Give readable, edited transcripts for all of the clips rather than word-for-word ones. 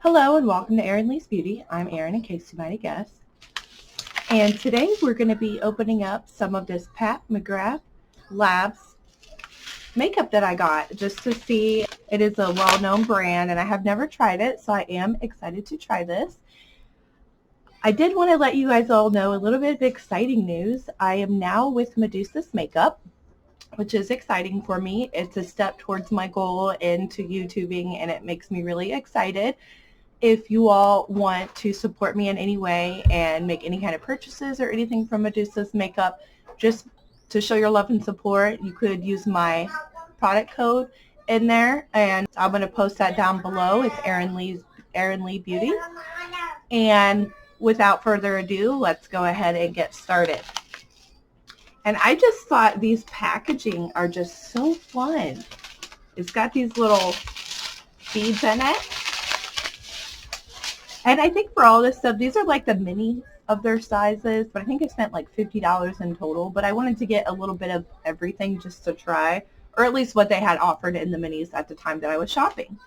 Hello and welcome to Erin Lee's Beauty. I'm Erin in case you might have guessed. And today we're going to be opening up some of this Pat McGrath Labs makeup that I got just to see. It is a well-known brand and I have never tried it, so I am excited to try this. I did want to let you guys all know a little bit of exciting news. I am now with Mcgraths Makeup, which is exciting for me. It's a step towards my goal into YouTubing and it makes me really excited. If you all want to support me in any way and make any kind of purchases or anything from Mcgraths Makeup, just to show your love and support, you could use my product code in there, and I'm going to post that down below. It's Erin Lee Beauty. And without further ado, let's go ahead and get started. And I just thought these packaging are just so fun. It's got these little beads in it. And I think for all this stuff, these are like the mini of their sizes, but I think I spent like $50 in total. But I wanted to get a little bit of everything just to try, or at least what they had offered in the minis at the time that I was shopping.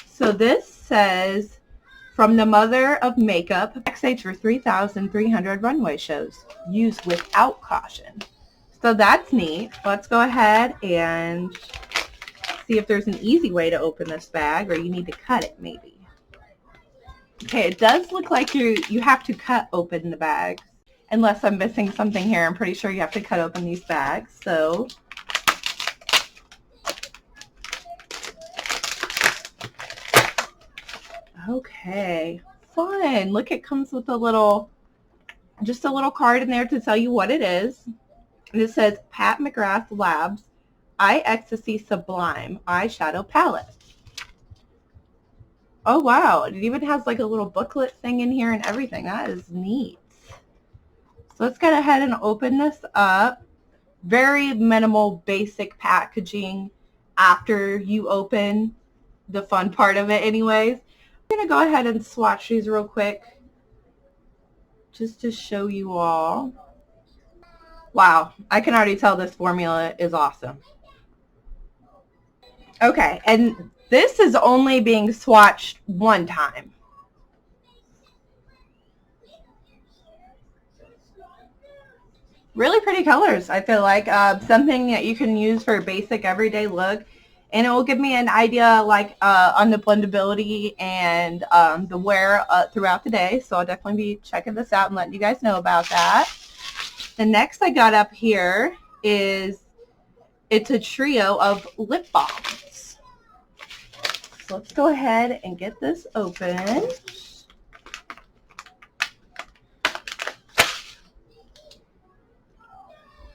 So this says, from the mother of makeup, backstage for 3,300 runway shows. Use without caution. So that's neat. Let's go ahead and see if there's an easy way to open this bag, or you need to cut it maybe. Okay, it does look like you have to cut open the bags. Unless I'm missing something here, I'm pretty sure you have to cut open these bags. So okay, fun. Look, it comes with just a little card in there to tell you what it is. And it says Pat McGrath Labs Eye Ecstasy Sublime Eyeshadow Palette. Oh wow, it even has like a little booklet thing in here and everything. That is neat. So let's go ahead and open this up. Very minimal, basic packaging after you open, the fun part of it anyways. I'm going to go ahead and swatch these real quick just to show you all. Wow, I can already tell this formula is awesome. Okay, and this is only being swatched one time. Really pretty colors, I feel like. Something that you can use for a basic everyday look. And it will give me an idea like on the blendability and the wear throughout the day. So I'll definitely be checking this out and letting you guys know about that. The next I got up here is, it's a trio of lip balms. So let's go ahead and get this open.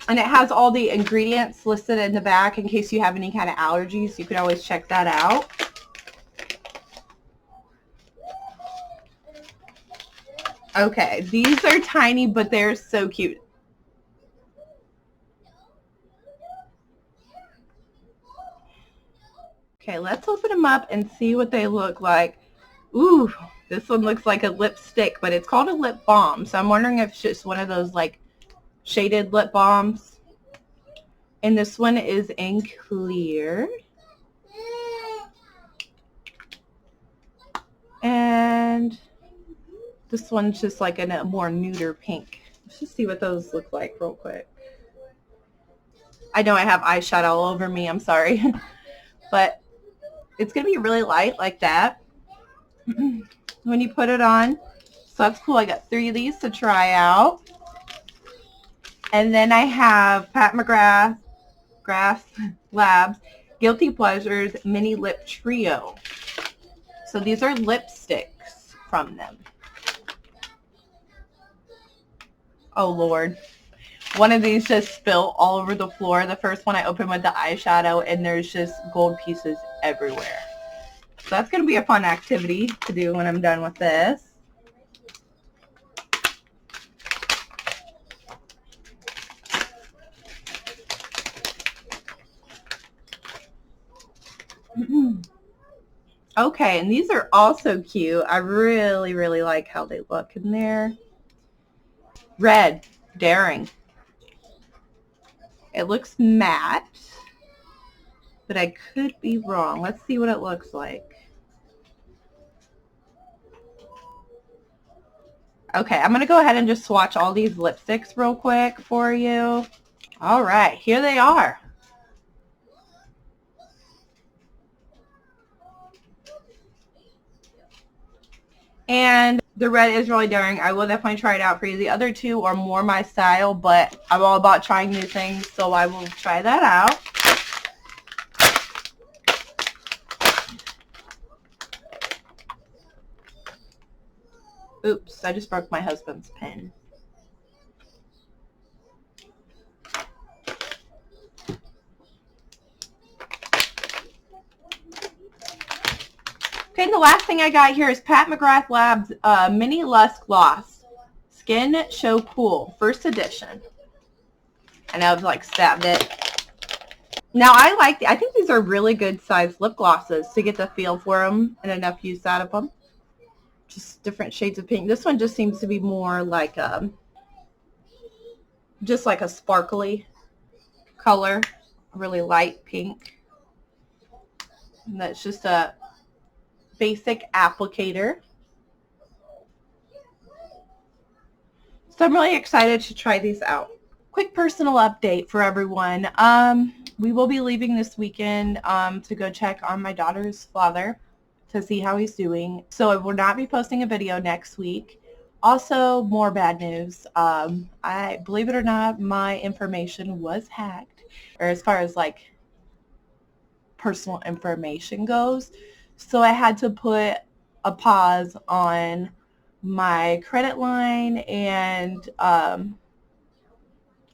And it has all the ingredients listed in the back in case you have any kind of allergies. You could always check that out. Okay, these are tiny, but they're so cute. Okay, let's open them up and see what they look like. Ooh, this one looks like a lipstick, but it's called a lip balm. So I'm wondering if it's just one of those like shaded lip balms. And this one is in clear. And this one's just like in a more nuder pink. Let's just see what those look like real quick. I know I have eyeshadow all over me, I'm sorry. But it's going to be really light like that when you put it on. So that's cool. I got 3 of these to try out. And then I have Pat McGrath Labs Guilty Pleasures Mini Lip Trio. So these are lipsticks from them. Oh Lord. One of these just spilled all over the floor. The first one I opened with the eyeshadow, and there's just gold pieces everywhere. So that's going to be a fun activity to do when I'm done with this. Okay, and these are also cute. I really, really like how they look in there. Red, Daring. It looks matte, but I could be wrong. Let's see what it looks like. Okay, I'm going to go ahead and just swatch all these lipsticks real quick for you. All right, here they are. And the red is really daring. I will definitely try it out for you. The other two are more my style, but I'm all about trying new things, so I will try that out. Oops, I just broke my husband's pen. Okay, the last thing I got here is Pat McGrath Labs Mini Lush Gloss. Skin Show Cool, first edition. And I've like stabbed it. Now I think these are really good sized lip glosses to get the feel for them and enough use out of them. Just different shades of pink. This one just seems to be more like just like a sparkly color, really light pink. And that's just a basic applicator. So I'm really excited to try these out. Quick personal update for everyone. We will be leaving this weekend to go check on my daughter's father to see how he's doing. So I will not be posting a video next week. Also, more bad news. I believe it or not, my information was hacked, or as far as like personal information goes. So I had to put a pause on my credit line and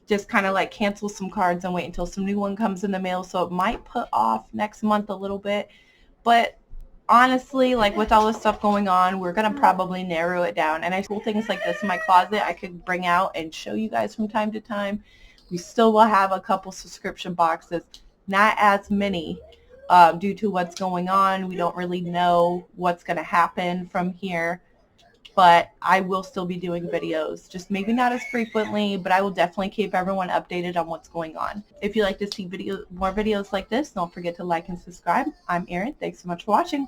just kind of like cancel some cards and wait until some new one comes in the mail. So it might put off next month a little bit, but honestly, like with all this stuff going on, we're going to probably narrow it down. And I pull things like this in my closet I could bring out and show you guys from time to time. We still will have a couple subscription boxes, not as many due to what's going on. We don't really know what's going to happen from here. But I will still be doing videos, just maybe not as frequently, but I will definitely keep everyone updated on what's going on. If you'd like to see more videos like this, don't forget to like and subscribe. I'm Erin. Thanks so much for watching.